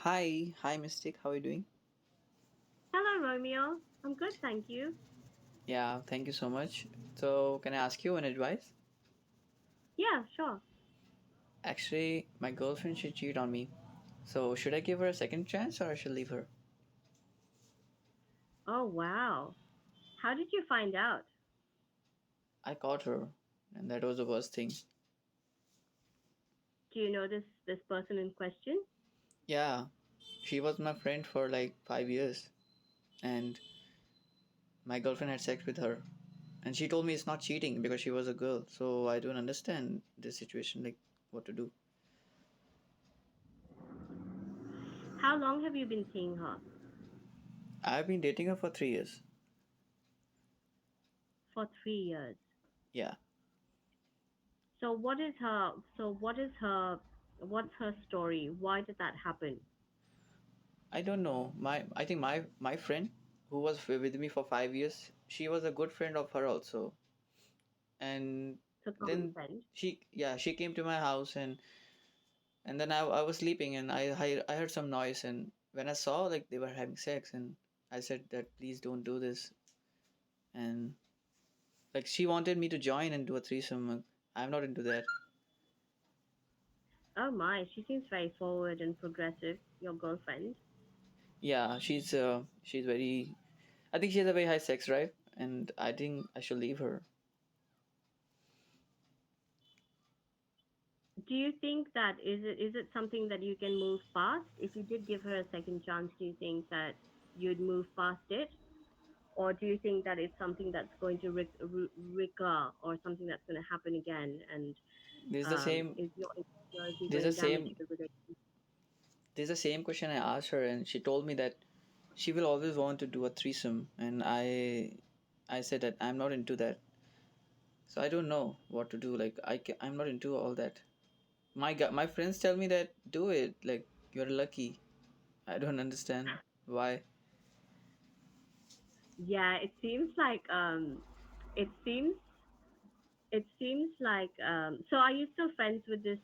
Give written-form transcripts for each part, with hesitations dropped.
Hi, Mystic. How are you doing? Hello, Romeo. I'm good, thank you. Yeah, thank you so much. So, can I ask you an advice? Yeah, sure. Actually, my girlfriend should cheat on me. So, should I give her a second chance or I should leave her? Oh, wow. How did you find out? I caught her, and that was the worst thing. Do you know this person in question? Yeah, she was my friend for like 5 years, and my girlfriend had sex with her. And she told me it's not cheating because she was a girl. So, I don't understand this situation, like what to do. How long have you been seeing her? I've been dating her for 3 years. For 3 years. Yeah, What's her story? Why did that happen? I don't know. I think my friend who was with me for 5 years, she was a good friend of her also. And It's a common then friend. she came to my house, and then I was sleeping, and I heard some noise, and when I saw like they were having sex, and I said that please don't do this, and like she wanted me to join and do a threesome. I'm not into that. Oh my, she seems very forward and progressive, your girlfriend. Yeah, she's very. I think she has a very high sex drive, and I think I should leave her. Do you think that is it something that you can move past? If you did give her a second chance, do you think that you'd move past it? Or do you think that it's something that's going to recur or something that's going to happen again and There's the same. is your insecurity There's the going to damage same. the relationship? There's the same question I asked her, and she told me that she will always want to do a threesome, and I said that I'm not into that. So I don't know what to do. Like I'm not into all that. My friends tell me that do it. Like you're lucky. I don't understand why. Yeah, it seems so are you still friends with this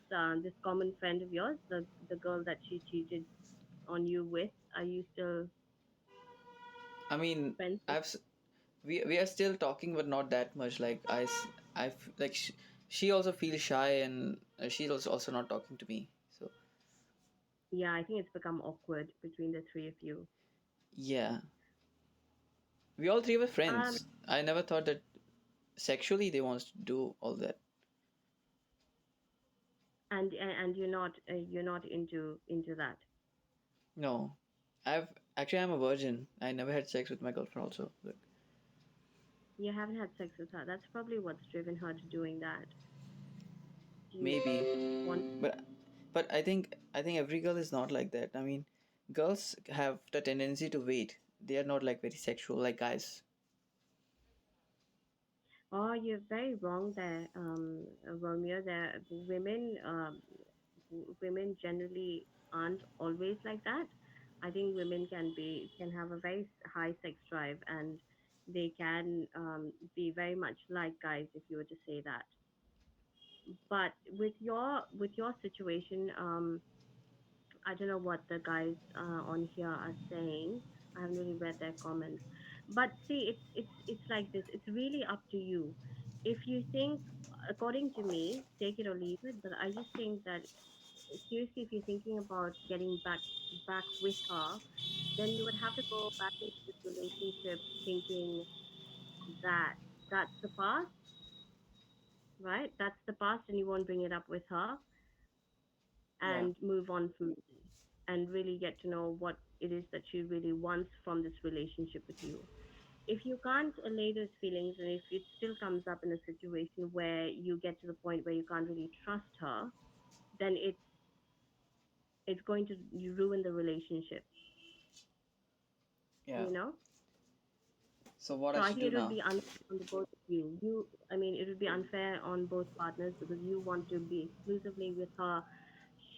common friend of yours, the girl that she cheated on you with? Are you still I mean, friends with? I've s- we are still talking, but not that much. Like like she also feels shy, and she's also not talking to me. So Yeah, I think it's become awkward between the three of you. yeah, we all three were Um, friends. I never thought that sexually they wants to do all that. and you're not into that. No, I'm a virgin. I never had sex with my girlfriend also. Like, You haven't had sex with her. That's probably what's driven her to doing that. Do you maybe, want? but I think every girl is not like that. I mean, girls have the tendency to wait. They are not like very sexual like guys. Oh, you're very wrong there, Romeo. There, women generally aren't always like that. I think women can have a very high sex drive, and they can be very much like guys, if you were to say that. But with your situation, I don't know what the guys on here are saying. I haven't really read their comments. But see, it's like this. It's really up to you. If you think, according to me, take it or leave it. But I just think that seriously, if you're thinking about getting back with her, then you would have to go back into this relationship thinking that that's the past, right? That's the past, and you won't bring it up with her Yeah, and move on from it and really get to know what it is that she really wants from this relationship with you. If you can't allay those feelings and if it still comes up in a situation where you get to the point where you can't really trust her, then it's going to ruin the relationship, yeah. you know? So what So I I should think do it would now? be unfair on the both of you. I mean, it would be unfair on both partners because you want to be exclusively with her.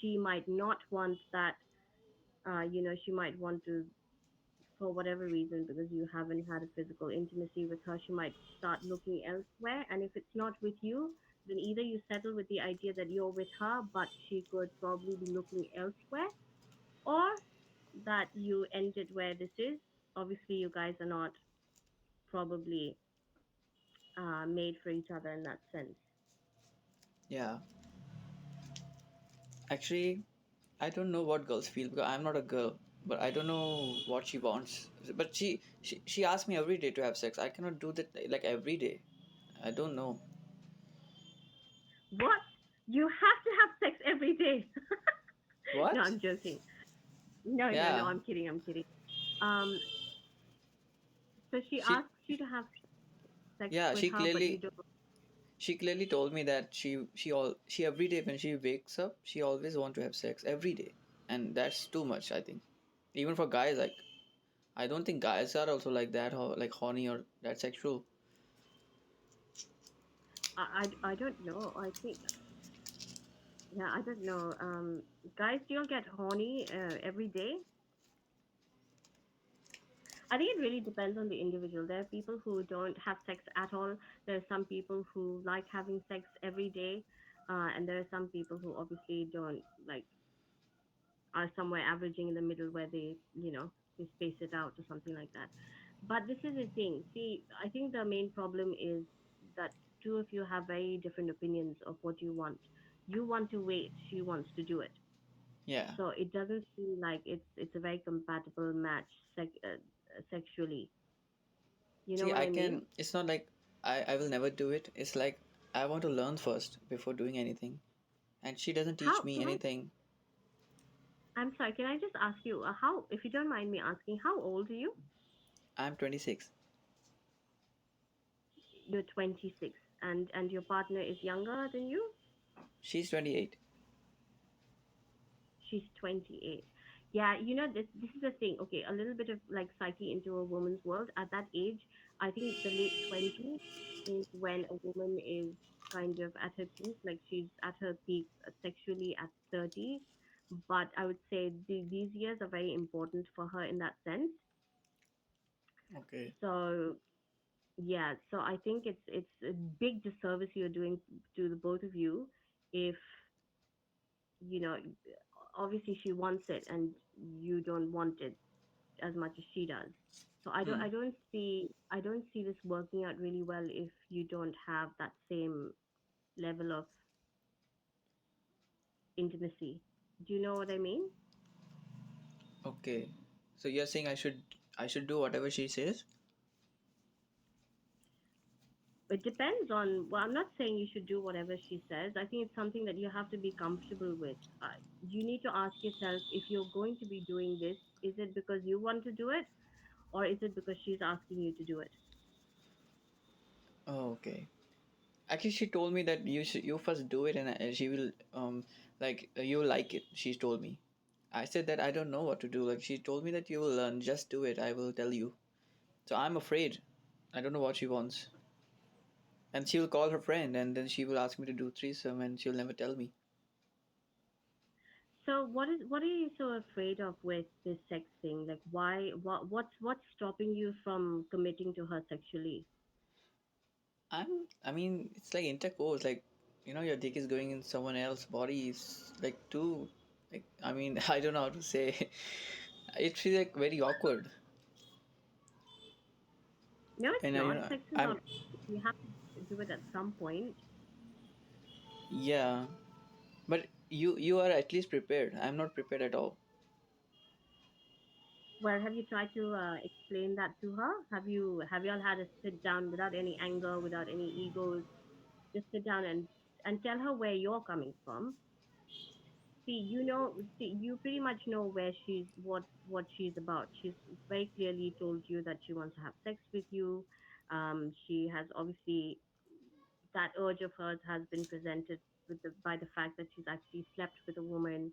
She might not want that. She might want to for whatever reason, because you haven't had a physical intimacy with her, she might start looking elsewhere. And if it's not with you, then either you settle with the idea that you're with her, but she could probably be looking elsewhere, or that you ended where this is. Obviously, you guys are not probably made for each other in that sense. Yeah. Actually, I don't know what girls feel because I'm not a girl, but I don't know what she wants. But she asks me every day to have sex. I cannot do that like every day. I don't know. What? You have to have sex every day. No, What? I'm joking. No, no, no, Yeah. I'm kidding. I'm kidding. Um, so she She asks you to have sex yeah, with her, but you don't. she clearly told me that she every day when she wakes up, she always want to have sex every day. And that's too much, I think. Even for guys, like I don't think guys are also like that or like horny or that sexual. I don't know. I think, yeah, I don't know. Guys, do you get horny every day? I think it really depends on the individual. There are people who don't have sex at all. There are some people who like having sex every day, and there are some people who obviously don't like, are somewhere averaging in the middle where they space it out or something like that. But this is the thing. See, I think the main problem is that two of you have very different opinions of what you want. You want to wait. She wants to do it. Yeah. So it doesn't seem like it's a very compatible match sexually. You know See, what I I mean? can it's not like I will never do it. It's like I want to learn first before doing anything. And she doesn't teach How me can I? anything. I'm sorry. Can I just ask you how, if you don't mind me asking, how old are you? I'm 26. You're 26, and your partner is younger than you. She's 28. She's 28. Yeah, this is the thing. Okay, a little bit of like psyche into a woman's world. At that age, I think the late 20s is when a woman is kind of at her peak, like she's at her peak sexually at 30s. But I would say these years are very important for her in that sense. Okay. So yeah, so I think it's a big disservice you're doing to the both of you if you know obviously she wants it and you don't want it as much as she does. So Hmm. I don't see this working out really well if you don't have that same level of intimacy. Do you know what I mean? Okay. So you're saying I should do whatever she says? It depends on, well, I'm not saying you should do whatever she says. I think it's something that you have to be comfortable with. You need to ask yourself, if you're going to be doing this, is it because you want to do it, or is it because she's asking you to do it? Oh, okay. Actually, she told me that you first do it and she will like you like it. She told me. I said that I don't know what to do. Like she told me that you will learn. Just do it. I will tell you. So I'm afraid. I don't know what she wants. And she will call her friend and then she will ask me to do threesome and she'll never tell me. So what are you so afraid of with this sex thing? Like what's stopping you from committing to her sexually? I mean, it's like intercourse. Like, your dick is going in someone else's body. It's like too, like, I mean, I don't know how to say. It feels like very awkward. No, it's And, not. Sex is I'm, not. You have to do it at some point. yeah, but you are at least prepared. I'm not prepared at all. Well, have you tried to explain that to her? Have you all had a sit down without any anger, without any egos? Just sit down and tell her where you're coming from. See, you pretty much know where what she's about. She's very clearly told you that she wants to have sex with you. She has obviously, that urge of hers has been presented by the fact that she's actually slept with a woman.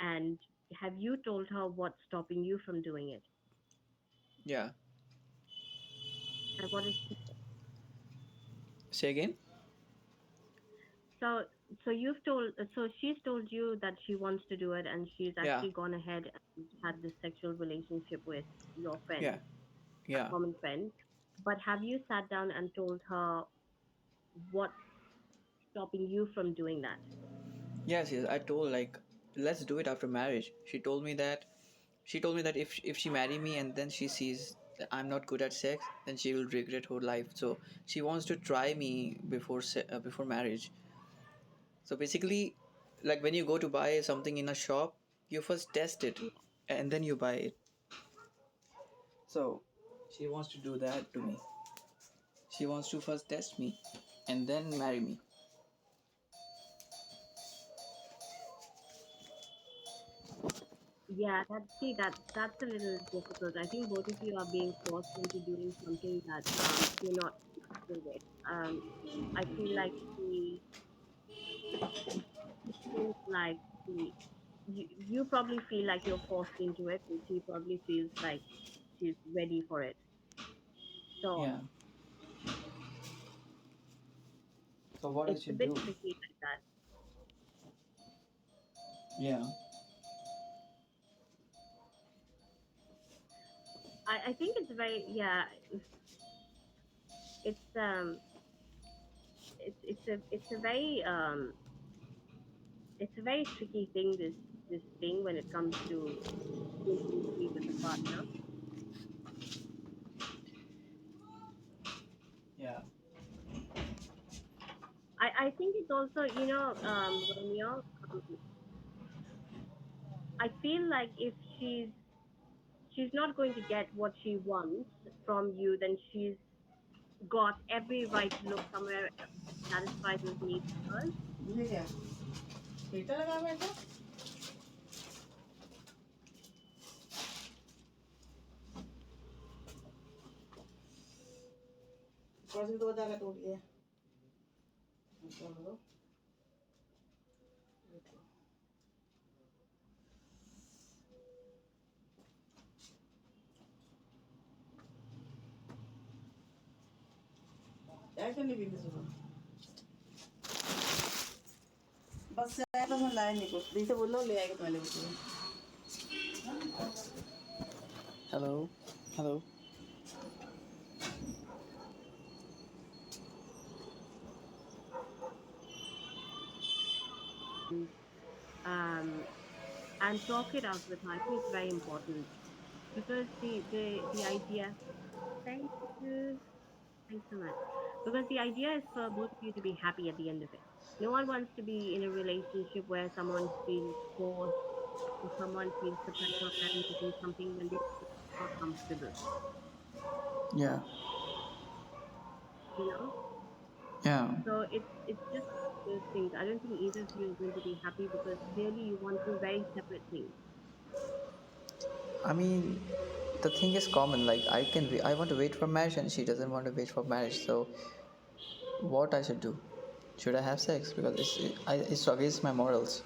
And have you told her what's stopping you from doing it? Yeah. And what is Say again? so so she's told you that she wants to do it, and she's Yeah. actually gone ahead and had this sexual relationship with your friend, Yeah. a Yeah. common friend. But have you sat down and told her what's stopping you from doing that? Yes, yes. I told, like, let's do it after marriage. She told me that She told me that if she marry me and then she sees that I'm not good at sex, then she will regret her life. So she wants to try me before marriage. So basically, like when you go to buy something in a shop, you first test it and then you buy it. So she wants to do that to me. She wants to first test me and then marry me. Yeah, that's a little difficult. I think both of you are being forced into doing something that you're not comfortable with. I feel like she feels like you probably feel like you're forced into it, and she probably feels like she's ready for it. So Yeah. So what I it's a should bit do? tricky like that. Yeah. I think it's very yeah. It's it's a very it's a very tricky thing. This thing when it comes to intimacy with a partner. Yeah. I think it's also, Romeo, I feel like if she's not going to get what she wants from you, then she's got every right to look somewhere else to satisfy those needs of hers. ये क्या heater लगा बेटा कौन दो जगह टूट गया चलो ऐसे नहीं भी सुनो बस से आया तो मैं लाया नहीं कुछ दी से बोलो ले आएगा पहले उसको Hello. Hello. Um, and talk it out with her. I think it's very important because the idea. Thank you. Thanks so much. Because the idea is for both of you to be happy at the end of it. No one wants to be in a relationship where someone feels forced or someone feels the pressure of having to do something when they're not comfortable. Yeah. You know. Yeah. So it's just those things. I don't think either of you are going to be happy because clearly you want two very separate things. I mean, the thing is common. Like I want to wait for marriage, and she doesn't want to wait for marriage. So what I should do? Should I have sex? Because it's against my morals.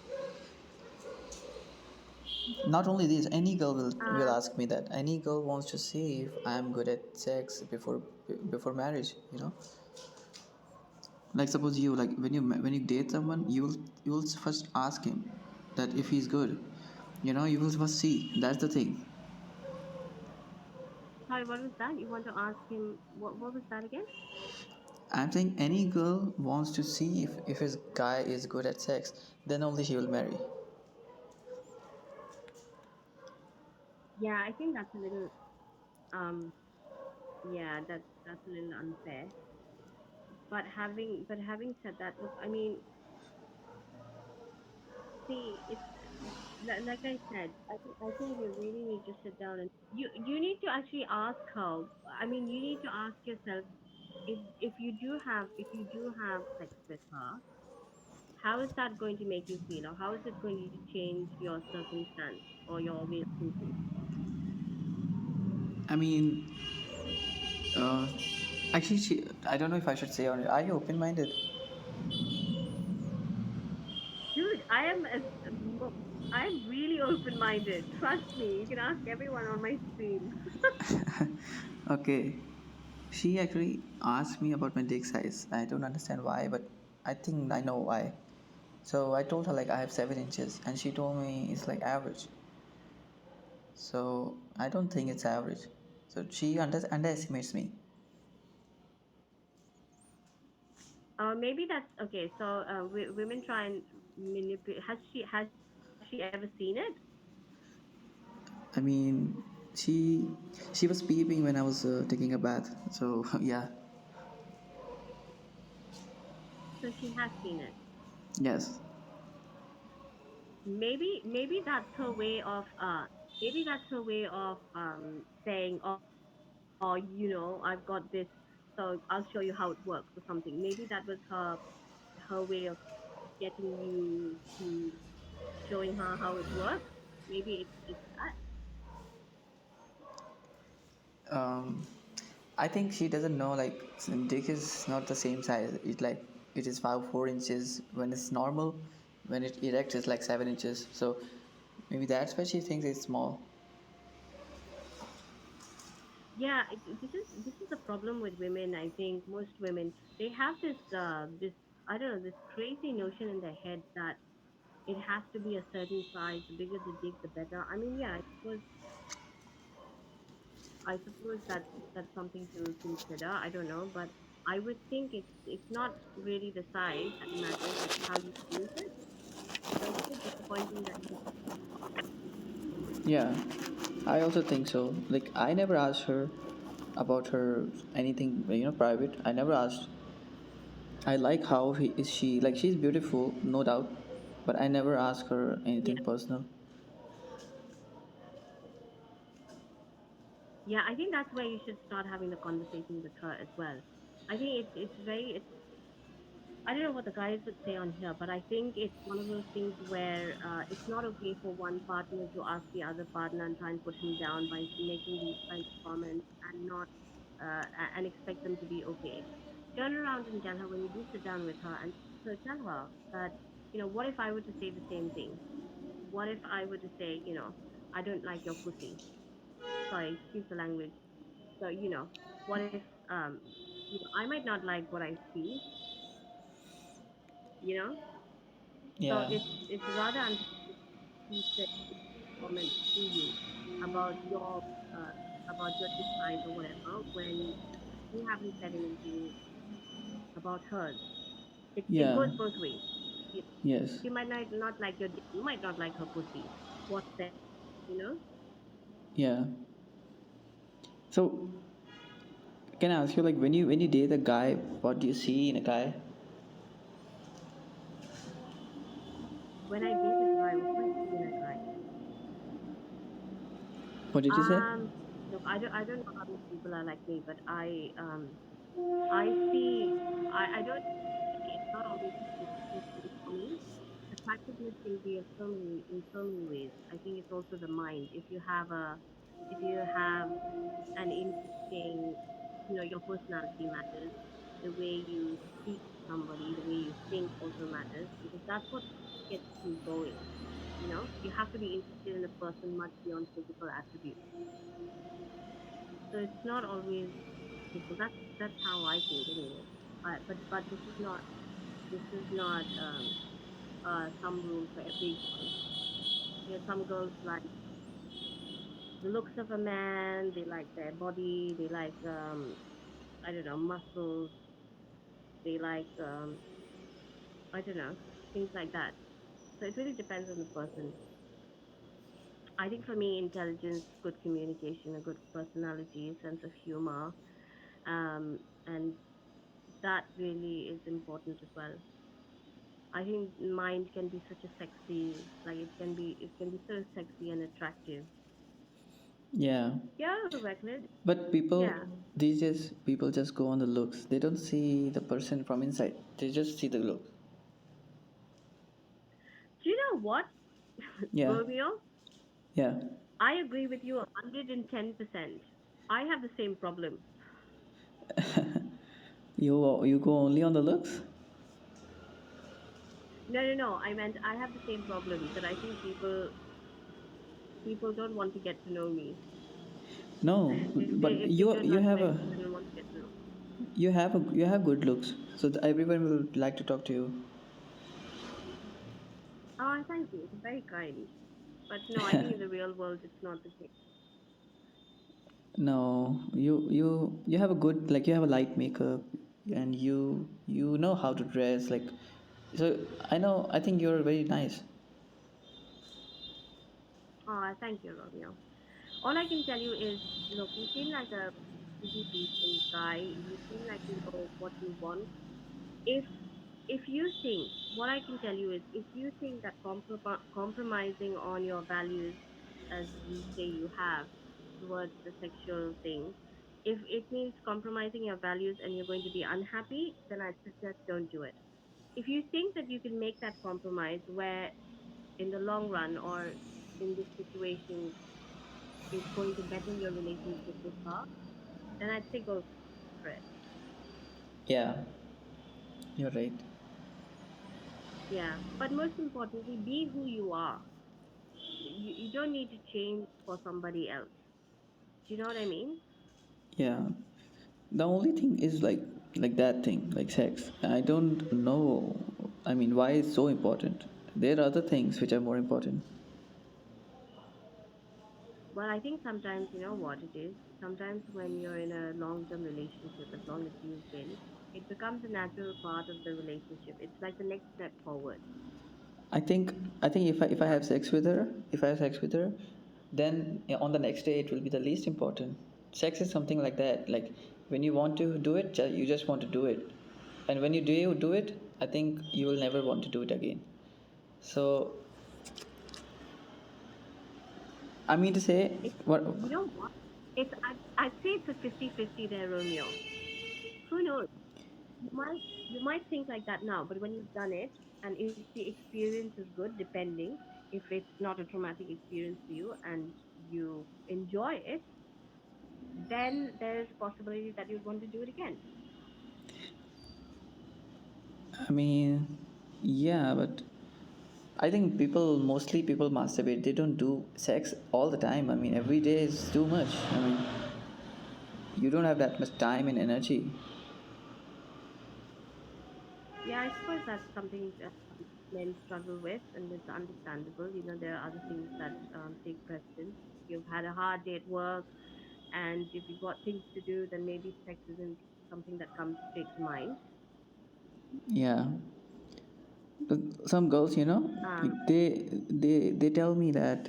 Not only this, any girl will Uh, ask me that. Any girl wants to see if I am good at sex before marriage. Like suppose you like when you date someone, you will first ask him that if he's good. You will first see. That's the thing. Sorry, what was that? You want to ask him what was that again? I'm saying any girl wants to see if his guy is good at sex, then only she will marry. Yeah, I think that's a little um yeah, that's a little unfair. But having said that, look, I mean, see, it's like I said, I think you really need to sit down and you need to actually ask her. I mean, you need to ask yourself if you do have sex with her, how is that going to make you feel, or how is it going to change your circumstance or your way of thinking? I mean, uh, actually, I don't know if I should say on it. Are you open-minded? Dude, I'm really open minded. Trust me, you can ask everyone on my stream. Okay. She actually asked me about my dick size. I don't understand why, but I think I know why. So I told her like I have 7 inches, and she told me it's like average. So I don't think it's average. So she underestimates me. Maybe that's okay. So women try and manipulate. Has she ever seen it? I mean, she she was peeping when I was taking a bath. So yeah, So she has seen it. yes. Maybe that's her way of saying, oh, I've got this, so I'll show you how it works or something. Maybe that was her way of getting you to showing her how it works. Maybe it's that. Um, I think she doesn't know like dick is not the same size. It is 4 inches when it's normal. When it erect is like 7 inches. So maybe that's why she thinks it's small. Yeah, this is the problem with women. I think most women, they have this I don't know, this crazy notion in their head that it has to be a certain size. The bigger the dick, the better. I mean, yeah, I suppose that's something to consider. I don't know, but I would think it's not really the size that matters. It's how you use it. So it's a bit disappointing that you. Yeah, I also think so. Like I never asked her about her anything private. I never asked. I like how he is she like she's beautiful, no doubt, but I never asked her Yeah, anything personal. yeah. I think that's where you should start having the conversation with her as well. I think it's I don't know what the guys would say on here, but I think it's one of those things where it's not okay for one partner to ask the other partner and try and put him down by making these kinds of comments and not and expect them to be okay. Turn around and tell her when you do sit down with her, and so tell her that what if I were to say the same thing? What if I were to say, I don't like your pussy? Sorry, excuse the language. So what if I might not like what I see, you know So Yeah, it's rather unfortunate he said comment to you about your uh, about your dick size or whatever when you haven't said anything about hers. It yeah, goes both ways. You, yes, she might not like your dick. You might not like her pussy. What's that? You know. yeah. So can I ask you like when you date a guy, what do you see in a guy? When I date a guy, what do I see in a guy? What did you say? Look, I don't know how many people are like me, but I see. I don't. It's not always a physical thing for me. Attractiveness can be in so many ways. I think it's also the mind. If you have an interesting, your personality matters. The way you speak to somebody, the way you think also matters because that's what gets you going. You have to be interested in a person much beyond physical attributes. So it's not always physical. That's how I think anyway. But this is not some rule for every girl. Some girls like the looks of a man, they like their body, they like I don't know, muscles, they like I don't know, things like that. So it really depends on the person. I think for me, intelligence, good communication, a good personality, sense of humor, and that really is important as well. I think mind can be such a sexy, like it can be so sexy and attractive. Yeah, Yeah, Reckless. but Yeah. these days people just go on the looks. They don't see the person from inside. They just see the look. Do you know what, Yeah, Romeo? yeah. I agree with you 110%. I have the same problem. You go only on the looks? No, no, no. I meant I have the same problem that I think people don't want to get to know me. No, but If they don't you like have my a face, they don't want to get to know. you have good looks, so everyone will like to talk to you. Oh, thank you. It's very kind. But no, I think in the real world, it's not the case. No, you have a good like you have a light makeup, and you know how to dress like. So I know I think you're very nice. Oh, thank you, Romeo. All I can tell you is, look, you seem like a pretty decent guy. You seem like you know what you want. If you think, what I can tell you is, if you think that compromising on your values, as you say you have, towards the sexual thing, if it means compromising your values and you're going to be unhappy, then I suggest don't do it. If you think that you can make that compromise where in the long run or in this situation it's going to better your relationship with her, then I'd say go for it. Yeah, you're right. Yeah. But most importantly, be who you are. You don't need to change for somebody else. Do you know what I mean? Yeah. The only thing is like that thing, like sex. I don't know. I mean, why it's so important? There are other things which are more important. Well, I think sometimes, you know what it is? Sometimes when you're in a long term relationship, as long as you've been, it becomes a natural part of the relationship. It's like the next step forward. I think if I Yeah. have sex with her, if I have sex with her, then on the next day it will be the least important. Sex is something like that. Like when you want to do it, you just want to do it, and when you do it, I think you will never want to do it again. So I mean to say, It's, what? you know what? I'd say it's a 50-50 there, Romeo. Who knows? You might think like that now, but when you've done it, and if the experience is good, depending, if it's not a traumatic experience for you and you enjoy it, then there's a possibility that you'd want to do it again. I mean, yeah, but I think mostly people masturbate. They don't do sex all the time. I mean, every day is too much. I mean, you don't have that much time and energy. Yeah, I suppose that's something that men struggle with, and it's understandable. You know, there are other things that take precedence. You've had a hard day at work, and if you've got things to do, then maybe sex isn't something that comes straight to mind. Yeah. But some girls, Um, they tell me that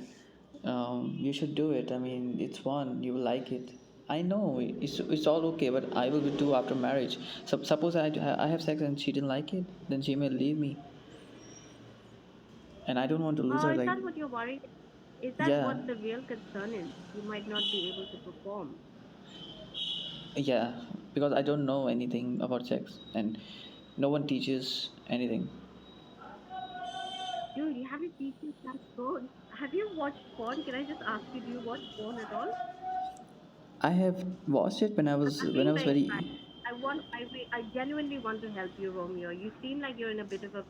you should do it. I mean, it's fun. You will like it. I know it's all okay, but I will do after marriage. Suppose I have sex and she didn't like it, then she may leave me, and I don't want to lose her. is Like, that what you're worried? Is that yeah, what the real concern is? You might not be able to perform. yeah, because I don't know anything about sex, and no one teaches anything. Dude, you haven't teaching that porn. Have you watched porn? Can I just ask you, do you watch porn at all? I have watched it I'm when I being was very very. frank. I genuinely want to help you, Romeo. You seem like you're in a bit of a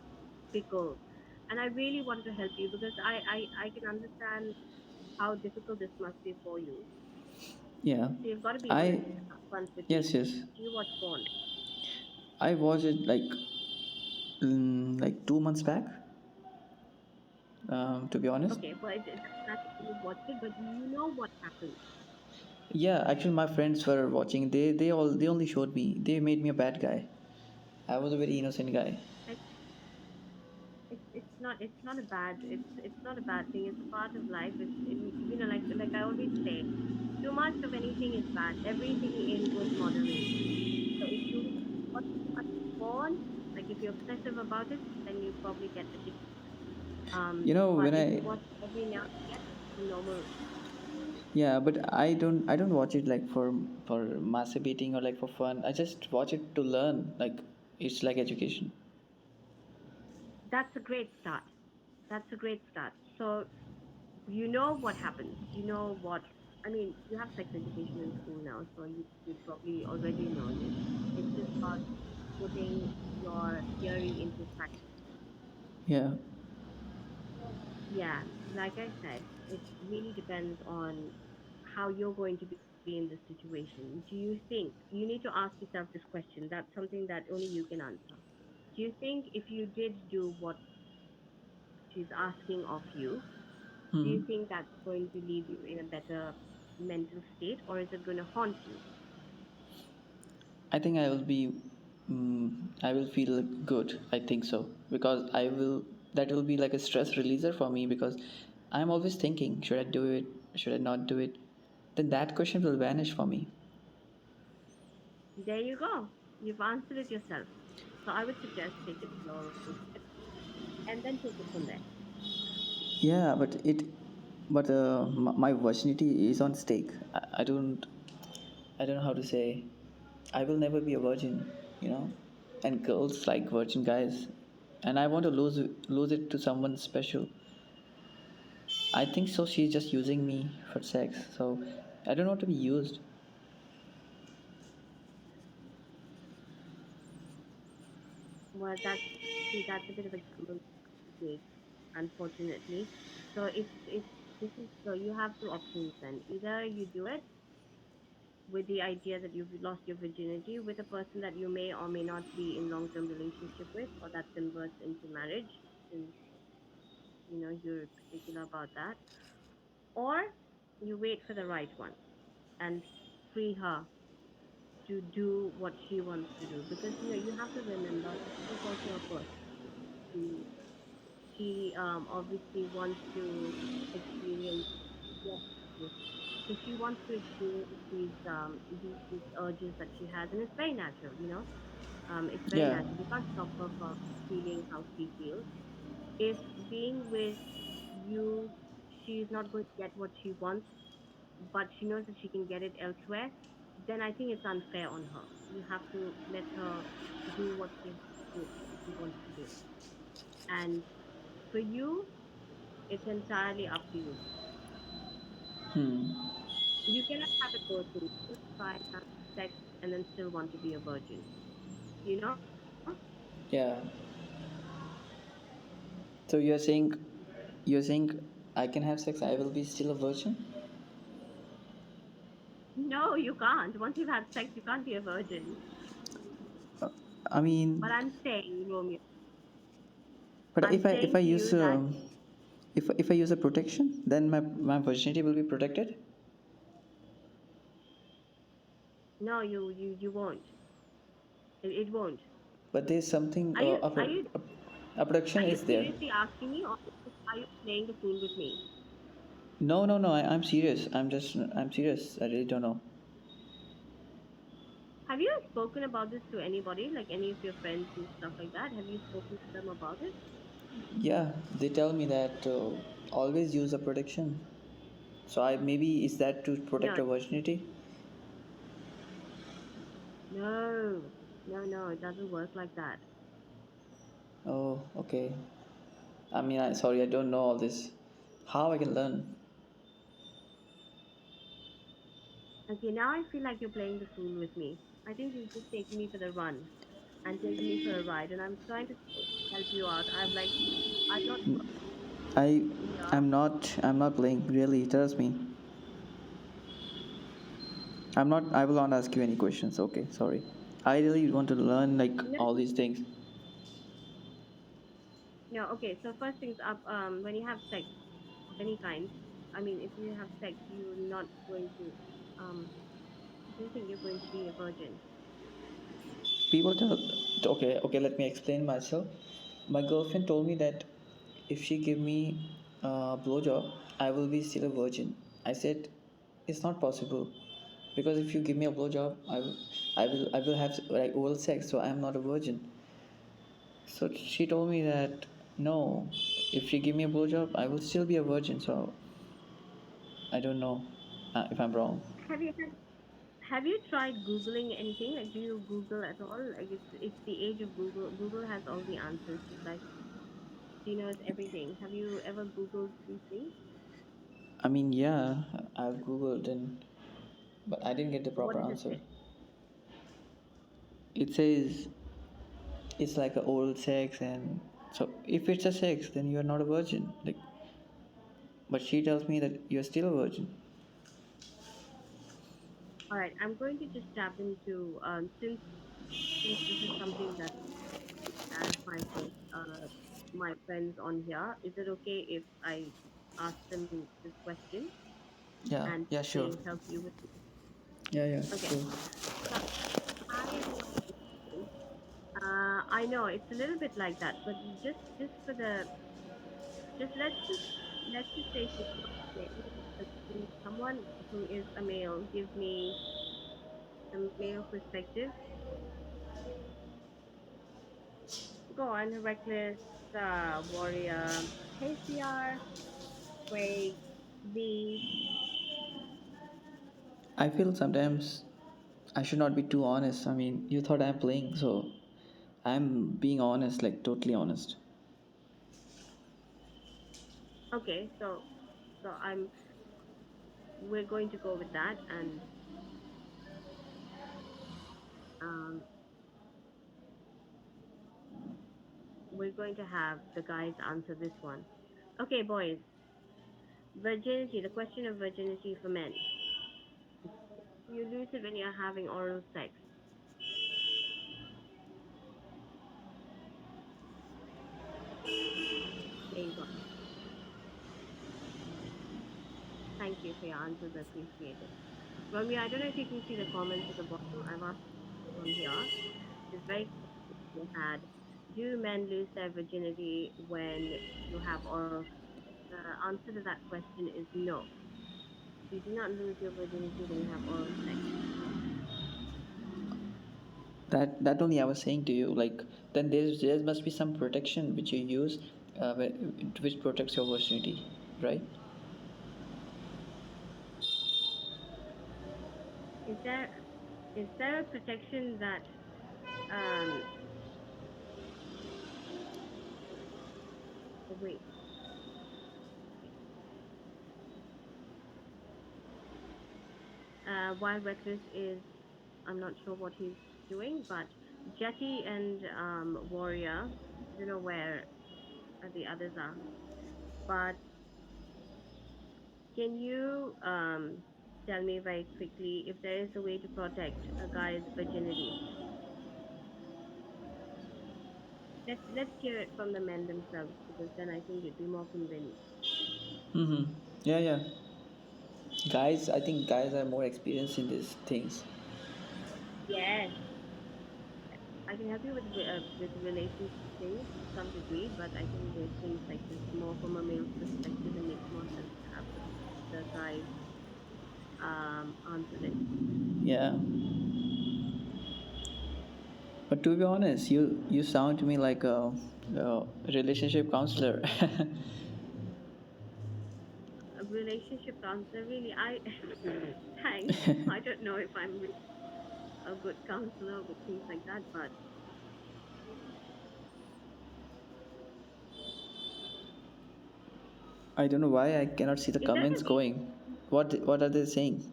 pickle, and I really want to help you because I can understand how difficult this must be for you. Yeah, So you've got to be honest I once with me. yes, yes, Do you watch porn? I watched it like 2 months back. To be honest, Okay, well, it doesn't matter if you watch it, but you know what happens. yeah. Actually, my friends were watching. They only showed me. They made me a bad guy. I was a very innocent guy. It's not a bad thing. It's a part of life. Like I always say, too much of anything is bad. Everything in good moderation. So if you watch too much porn, like if you're obsessive about it, then you probably get addicted. But When if you I watch every now and again, it's normal. yeah, but I don't watch it like for masturbating or like for fun. I just watch it to learn. Like it's like education. That's a great start. That's a great start. So you know what happens. You know what. I mean, you have sex education in school now, so you probably already know this. It's just about putting your theory into practice. Yeah. Yeah, like I said, it really depends on how you're going to be in this situation. Do you think you need to ask yourself this question? That's something that only you can answer. Do you think if you did do what she's asking of you, do you Hmm. think that's going to leave you in a better mental state or is it going to haunt you? I think I will be. I will feel good. I think so because I will. That will be like a stress releaser for me because I'm always thinking, should I do it? Should I not do it? then that question will vanish for me. There you go. You've answered it yourself. So I would suggest take it slow and then take it from there. Yeah, but my virginity is on stake. I don't know how to say. I will never be a virgin, you know. And girls like virgin guys, and I want to lose it to someone special. I think so. She's just using me for sex. So I don't want to be used. Well, that's a bit of a gamble to take, unfortunately. So if this is so, you have two options then. Either you do it with the idea that you've lost your virginity with a person that you may or may not be in long-term relationship with, or that converts into marriage, since you're particular about that, or you wait for the right one and free her to do what she wants to do, because you have to remember that she's also a person. She obviously wants to experience what she is. So she wants to experience these urges that she has, and it's very natural, it's very Yeah, natural. You can't stop her from feeling how she feels. If being with you, she's not going to get what she wants, but she knows that she can get it elsewhere, then I think it's unfair on her. You have to let her do what she wants to do. And for you, it's entirely up to you. hmm. You cannot have it both ways. You cannot try and have sex and then still want to be a virgin. You know? Yeah. So you're saying I can have sex. I will be still a virgin. No, you can't. Once you've had sex, you can't be a virgin. I But mean, I'm saying, Romeo, but I'm if saying I to use you that if I use a protection, then my virginity will be protected. no, you won't. It won't. But there's something Are you are you a protection are you is there. seriously asking me, or are you playing the fool with me? No. I'm serious. I'm serious. I really don't know. Have you spoken about this to anybody, like any of your friends and stuff like that? Have you spoken to them about it? Yeah, they tell me that always use a protection. So I maybe is that to protect No, your virginity? no, it doesn't work like that. Oh, okay. I mean, sorry, I don't know all this. How I can learn? Okay, now I feel like you're playing the fool with me. I think you've just taken me for the run and taken me for a ride, and I'm trying to help you out. I'm not I here. I'm not playing. Really, trust me. I'm not. I will not ask you any questions. Okay, sorry. I really want to learn like No, all these things. no. Okay, so first things up. When you have sex of any kind, I mean, if you have sex, you're not going to. Do you think you're going to be a virgin? People tell. Okay. Let me explain myself. My girlfriend told me that if she give me a blowjob, I will be still a virgin. I said, it's not possible, because if you give me a blowjob, I will have like oral sex, so I am not a virgin. So she told me that no, if she give me a blowjob, I will still be a virgin. So I don't know if I'm wrong. Have you have you tried googling anything? Like, do you Google at all? Like, it's the age of Google. Google has all the answers. Like, she knows everything. Have you ever Googled these things? I mean, yeah, I've googled and but I didn't get the What proper does it answer. say? It says it's like a oral sex, and so if it's a sex, then you are not a virgin. Like, but she tells me that you're still a virgin. All right, I'm going to just tap into since this is something that as my friends on here. Is it okay if I ask them this question Yeah, and yeah, sure. they help you with it? Yeah, Okay, sure. so I I know it's a little bit like that, but just for the just let's just say she's not there. Someone who is a male gives me the male perspective. Go on, reckless warrior. Hey, CR, Quake, B. I feel sometimes I should not be too honest. I mean, you thought I'm playing, so I'm being honest, like totally honest. Okay, so we're going to go with that, and um, we're going to have the guys answer this one. Okay, boys, virginity. The question of virginity for men. You lose it when you're having oral sex. There you go. Thank you for your answers. I appreciate it. Romeo, I don't know if you can see the comments at the bottom. I've asked one here. It's very you had. Do men lose their virginity when you have oral sex? The answer to that question is no. You do not lose your virginity when you have oral sex. That only I was saying to you. Like then there must be some protection which you use, which protects your virginity, right? Is there a protection that um wait while Reckless is I'm not sure what he's doing, but Jetty and Warrior, I don't know where the others are, but can you tell me very quickly if there is a way to protect a guy's virginity? Let's hear it from the men themselves because then I think you'd be more convinced. Mm-hmm. Yeah, yeah. Guys, I think guys are more experienced in these things. Yes, I can help you with relationship things to some degree, but I think there's things like this more from a male's perspective. It makes more sense to have the guys answer this. Yeah. But to be honest, you sound to me like a relationship counselor. A relationship counselor, really, I thanks. I don't know if I'm a good counselor with things like that, but I don't know why I cannot see the is there comments a going. What are they saying?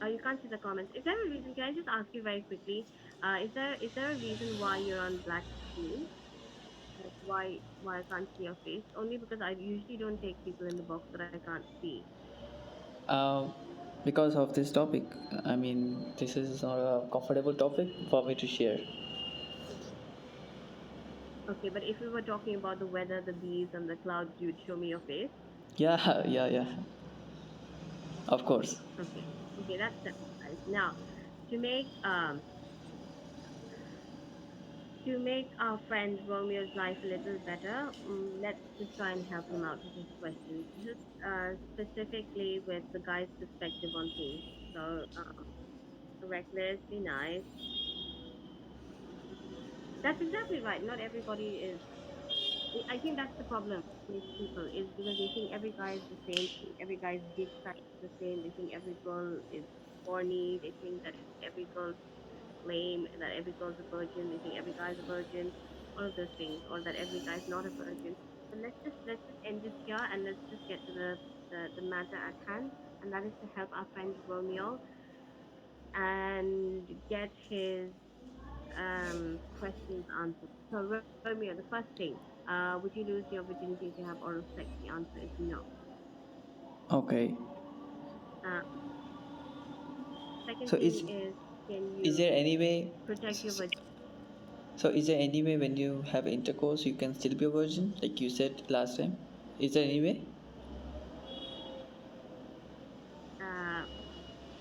you can't see the comments. Is there a reason? Can I just ask you very quickly? Is there a reason why you're on black screen? Like why I can't see your face? Only because I usually don't take people in the box that I can't see. Uh, because of this topic. I mean, this is not a comfortable topic for me to share. Okay, but if we were talking about the weather, the bees, and the clouds, you'd show me your face. Yeah, yeah, yeah. Of course. Okay, okay, that's nice. Now, to make um to make our friend Romeo's life a little better, let's just try and help him out with his questions. This is specifically with the guy's perspective on things. So, reckless, be nice. That's exactly right. Not everybody is. I think that's the problem with people is because they think every guy is the same. They think every guy's dick size is the same. They think every girl is horny. They think that every girl's lame. That every girl's a virgin. They think every guy's a virgin. All of those things, or that every guy's not a virgin. But let's just end this here and let's just get to the matter at hand, and that is to help our friend Romeo and get his questions answered. So, Romeo, the first thing, would you lose your virginity if you have oral sex? The answer is no. Okay. Uh, second So thing is, can is you there any way? protect your virginity? So is there any way when you have intercourse you can still be a virgin, like you said last time? Is there any way? Uh,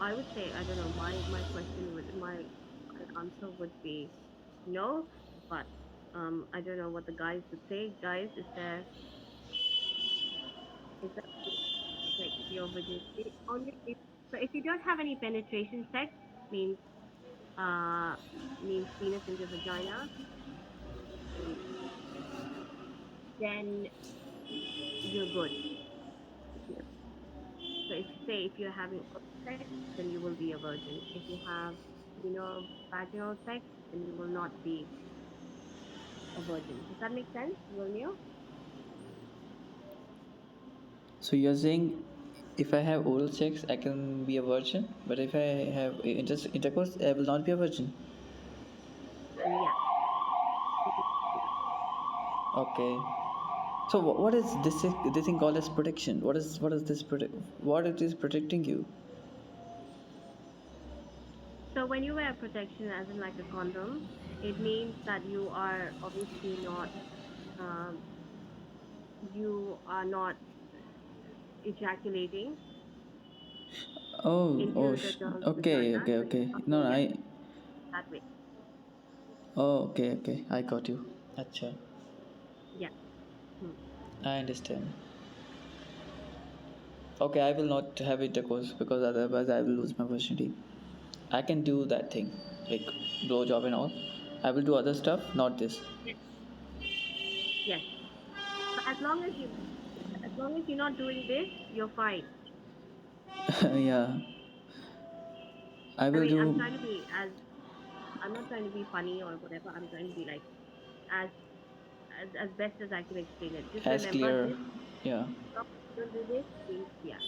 I would say, I don't know, my question would, my answer would be no, but I don't know what the guys would say. Guys, is there, like your virginity only if, so if you don't have any penetration sex means uh means penis into vagina, then you're good. Yeah. So if you say if you're having oral sex, then you will be a virgin. If you have vaginal sex, then you will not be a virgin. Does that make sense, Romeo? So you're saying if I have oral sex, I can be a virgin, but if I have intercourse, I will not be a virgin. Yeah. Okay. So what is this thing called as protection? What is this protect? What it is protecting you? So when you wear protection, as in like a condom, it means that um, you are not ejaculating Oh, into the girl's okay, vagina. okay, So okay. you're No, not, no, yeah, I. that way. Oh, okay, okay. I got you. Acha. Yeah. Hmm. I understand. Okay, I will not have intercourse because otherwise I will lose my virginity. I can do that thing, like blowjob and all. I will do other stuff, not this. Yes. Yes. So as long as you're not doing this, you're fine. Yeah, I I will mean, do I'm not trying to be funny or whatever. I'm trying to be like as as best as I can explain it. Just as remember clear. this. Yeah. As long as you don't do this, means yeah.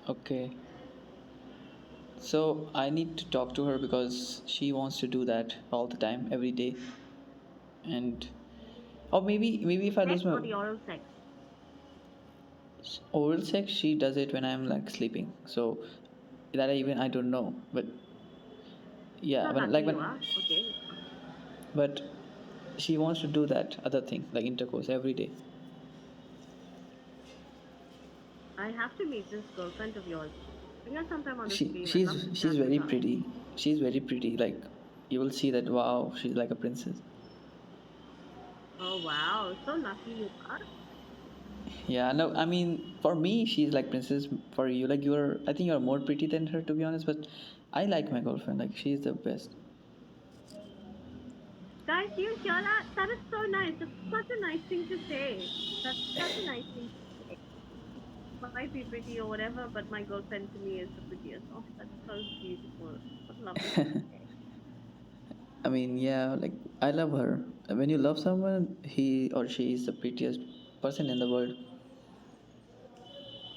Okay. So I need to talk to her because she wants to do that all the time, every day, and or maybe if I Sex lose my or the oral sex. oral sex, she does it when I'm like sleeping. So that I don't know, but yeah, So when lucky like you when are. Okay. but she wants to do that other thing like intercourse every day. I have to meet this girlfriend of yours. Bring her sometime on the She stream. I'd she's love to she's chat with very her. pretty. She's very pretty. Like you will see that wow, she's like a princess. Oh wow, so lucky you are. Yeah, no, I mean for me she's like princess. For you, like I think you're more pretty than her to be honest. But I like my girlfriend. Like she's the best. Guys, do you hear that? That is so nice. It's such a nice thing to say. That's such a nice thing to say. Might be pretty or whatever, but my girlfriend to me is the prettiest. Oh, that's so beautiful. What a lovely thing to say. I mean, yeah, like I love her. When you love someone, he or she is the prettiest person in the world.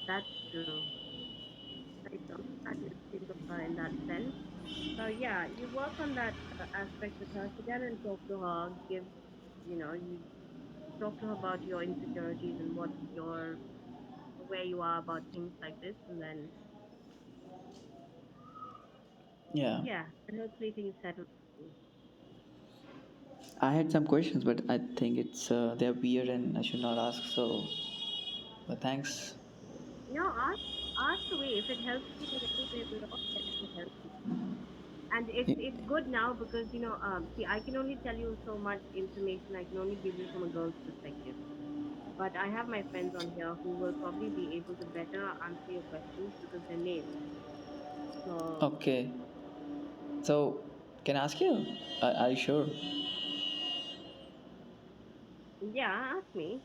That's true. I don't I didn't think of her in that sense. So yeah, you work on that aspect with her. Sit down and talk to her. You talk to her about your insecurities and where you are about things like this, and then Yeah, yeah, and hopefully things settle. I had some questions, but I think they're weird and I should not ask. So, but thanks. No, ask away if it helps you in any way. We're all here to help you, and it's good now because see, I can only tell you so much information. I can only give you from a girl's perspective. But I have my friends on here who will probably be able to better answer your questions because they're male. So Okay, so can I ask you? Are you sure? yeah, ask me.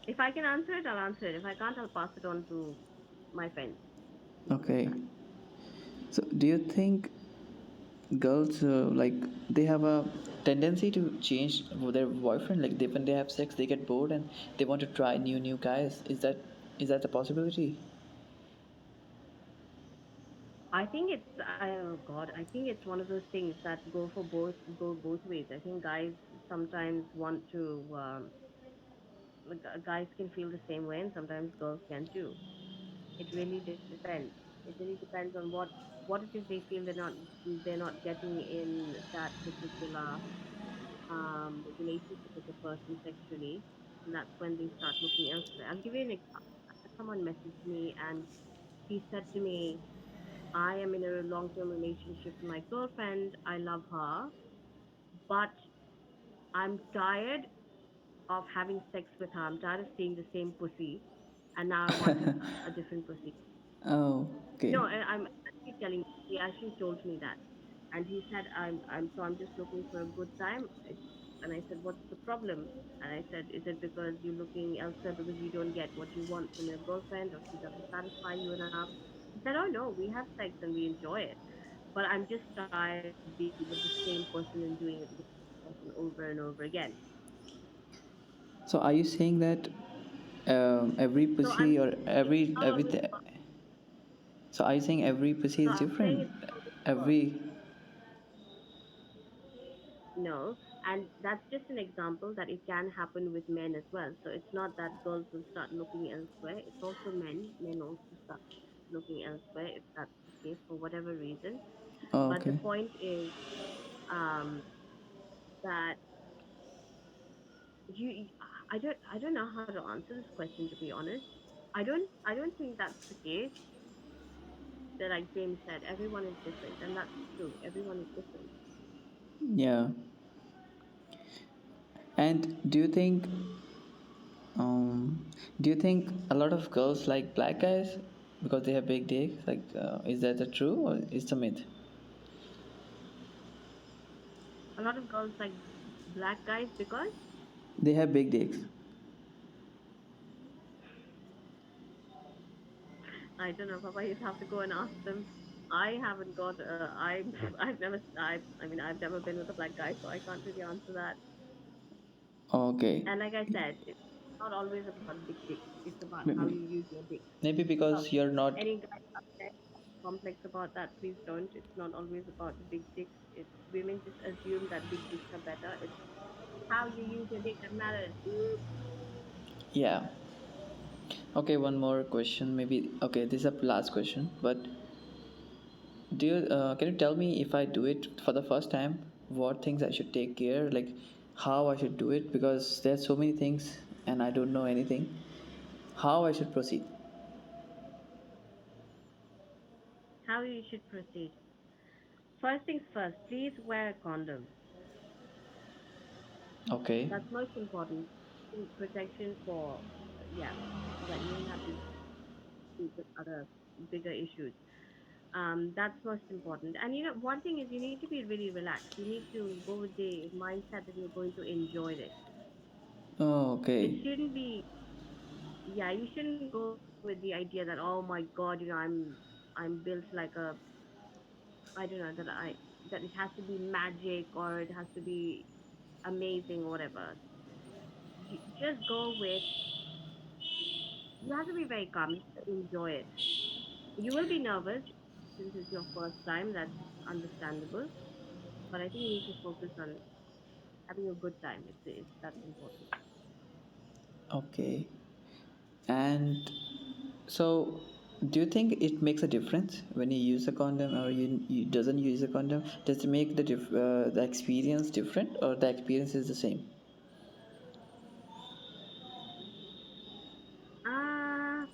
If I can answer it, I'll answer it. If I can't, I'll pass it on to my friends. Simple as Okay. that. So, do you think girls like they have a tendency to change their boyfriend? Like when they have sex, they get bored and they want to try new guys. Is that a possibility? I think oh God, I think it's one of those things that go both ways. I think guys sometimes want to, guys can feel the same way, and sometimes girls can too. It really depends. It really depends on what it is they feel they're not getting in that particular relationship with the person sexually, and that's when they start looking elsewhere. I'll give you an example. I had someone message me, and he said to me, I am in a long term relationship with my girlfriend. I love her, but I'm tired of having sex with her. I'm tired of seeing the same pussy and now I want a different procedure. Oh, No, okay. I'm actually telling. He actually told me that, and he said, I'm just looking for a good time." And I said, "What's the problem?" And I said, "Is it because you're looking elsewhere because you don't get what you want from your girlfriend, or she doesn't satisfy you enough?" He said, "Oh no, we have sex and we enjoy it, but I'm just tired of being with the same person and doing it with the same person over and over again." So are you saying that every So I'm pussy or it's every not always everything? So are you saying every pussy so is I'm saying different? it's not always about Every no, and that's just an example that it can happen with men as well. So it's not that girls will start looking elsewhere. It's also men. Men also start looking elsewhere if that's the case for whatever reason. oh, But the okay. point is um, that you, I don't know how to answer this question, to be honest. I don't think that's the case. That like James said, everyone is different, and that's true. Everyone is different. Yeah. And do you think a lot of girls like black guys because they have big dicks? Like, is that the true or is the myth? A lot of girls like black guys because They have big dicks. I don't know, Papa. You'd have to go and ask them. I haven't got. I've never. I mean, I've never been with a black guy, so I can't really answer that. Okay. And like I said, it's not always about big dick. It's about how M- you use your dick. Maybe So because you're not. any guy out there complex about that, please don't. It's not always about the big dicks. It's women just assume that big dicks are better. It's how you use your dick that matters. Yeah. Okay, one more question. Maybe. Okay, this is a last question. But can you tell me if I do it for the first time, what things I should take care, like how I should do it? Because there's so many things and I don't know anything. How I should proceed? How you should proceed. First things first. Please wear a condom. Okay. That's most important. Protection for, yeah, so that you don't have to deal with other bigger issues. That's most important. And you know, one thing is you need to be really relaxed. You need to go with the mindset that you're going to enjoy this. Oh, It okay. shouldn't be, yeah, you shouldn't go with the idea that, oh my God, I'm built like a, I don't know, that it has to be magic or it has to be amazing or whatever. Just go with, you have to be very calm. You have to enjoy it. You will be nervous since it's your first time. That's understandable. But I think you need to focus on having a good time. It's that's important. Okay. And so, do you think it makes a difference when you use a condom or you doesn't use a condom? Does it make the experience different or the experience is the same? Uh,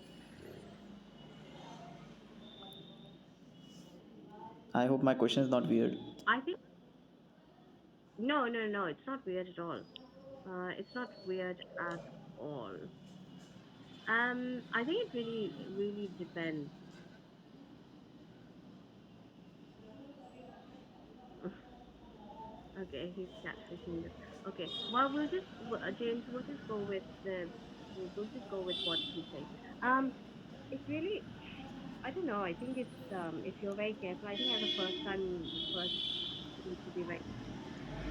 I hope my question is not weird. I think no, no, no. It's not weird at all. It's not weird at all. I think it really, really depends. Okay, he's catfishing you. Okay, well, James, we'll just go with we'll just go with what he's saying. It's really, I don't know. I think it's if you're very careful. I think as a first time person, you need to be very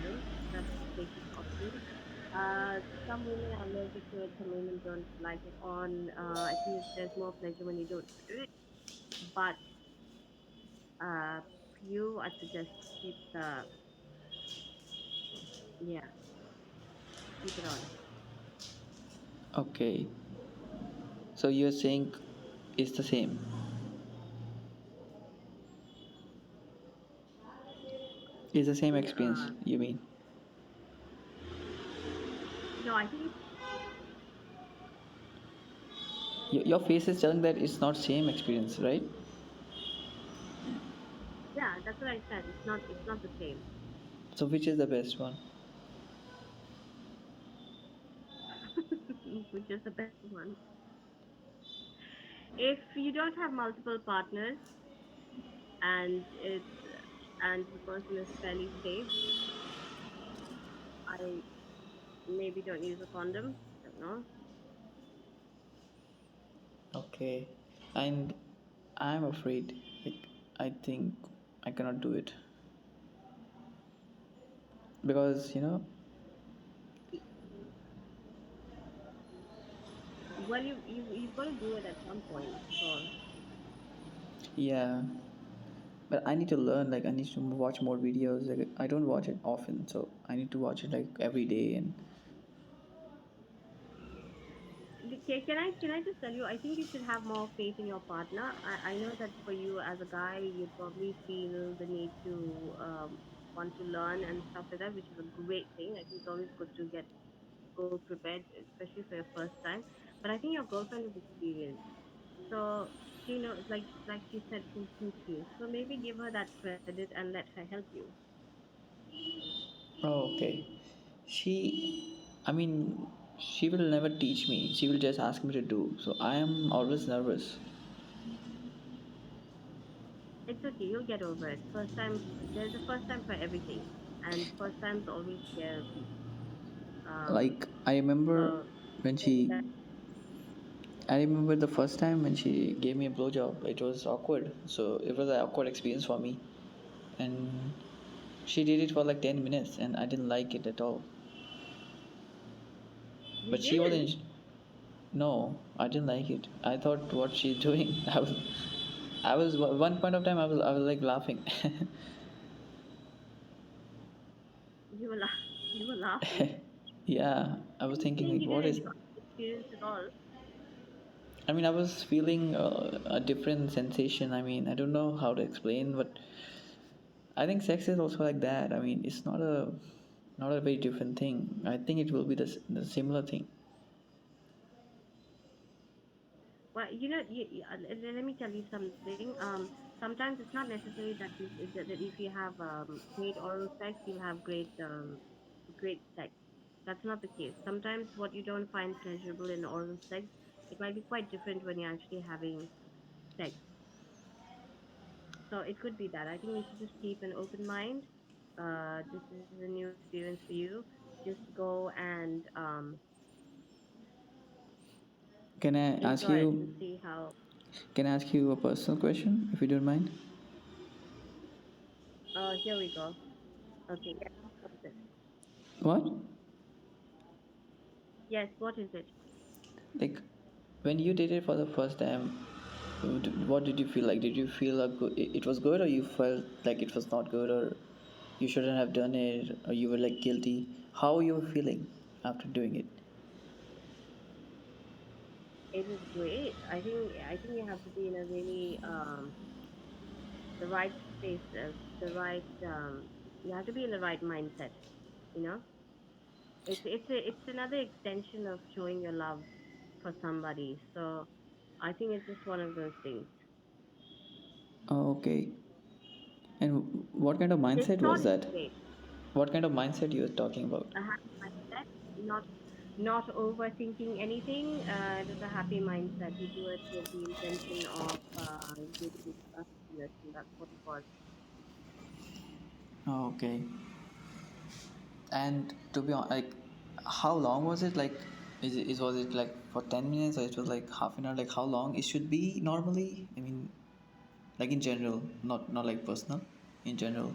careful. That's the safest option. Some women are allergic to it. Some women don't like it on. I think there's more pleasure when you don't do it. But uh, for you, I suggest keep the yeah, keep it on. Okay. So you're saying it's the same. It's the same experience, you mean? No, I think Your face is telling that it's not same experience, right? yeah, that's what I said. It's not the same. So which is the best one? Which is the best one. If you don't have multiple partners and it's and the person is fairly safe, I maybe don't use a condom. Don't know. Okay. And I'm afraid. Like, I think I cannot do it because Well, you've got to do it at some point. So yeah. But I need to learn. Like, I need to watch more videos. Like, I don't watch it often, so I need to watch it like every day. And can I just tell you? I think you should have more faith in your partner. I know that for you as a guy, you probably feel the need to want to learn and stuff like that, which is a great thing. I think it's always good to get go prepared, especially for your first time. But I think your girlfriend is experienced, so she knows. Like she said, she'll teach you. So maybe give her that credit and let her help you. oh, okay. I mean, she will never teach me. She will just ask me to do. So I am always nervous. It's okay. You'll get over it. First time, there's a first time for everything, and first times always scare people. Um, Like, I remember so when that I remember the first time when she gave me a blowjob. It was awkward. So it was an awkward experience for me. And she did it for like 10 minutes and I didn't like it at all. you But she didn't. wasn't. No, I didn't like it. I thought what she's doing. One point of time I was like laughing. You were you were laughing. Yeah, I was thinking Meaning like, you what didn't is? enjoy the experience at all. I mean, I was feeling a different sensation. I mean, I don't know how to explain, but I think sex is also like that. I mean, it's not a very different thing. I think it will be the similar thing. Well, let me tell you something. Sometimes it's not necessary that if you have great oral sex, you'll have great sex. That's not the case. Sometimes what you don't find pleasurable in oral sex, it might be quite different when you're actually having sex. So it could be that. I think you should just keep an open mind. This is a new experience for you. Just go and Can I ask enjoy it and you? see how. Can I ask you a personal question, if you don't mind? Here we go. Okay, yes. What is it? What? Yes, what is it? Like, when you did it for the first time, what did you feel like? Did you feel it was good, or you felt like it was not good, or you shouldn't have done it, or you were like guilty? How you were feeling after doing it? It was great. I think you have to be in a really the right space, the right you have to be in the right mindset. You know, it's another extension of showing your love for somebody. So I think it's just one of those things. Oh, okay. And what kind of If mindset not, was it's that? great. What kind of mindset you were talking about? A happy mindset, not overthinking anything. Just a happy mindset. You do it with the intention of giving happiness, and that's what it was. Oh, okay. And to be honest, like, how long was it? Like, was it like for 10 minutes, or it was like half an hour? Like, how long it should be normally? I mean, like in general, not like personal, in general.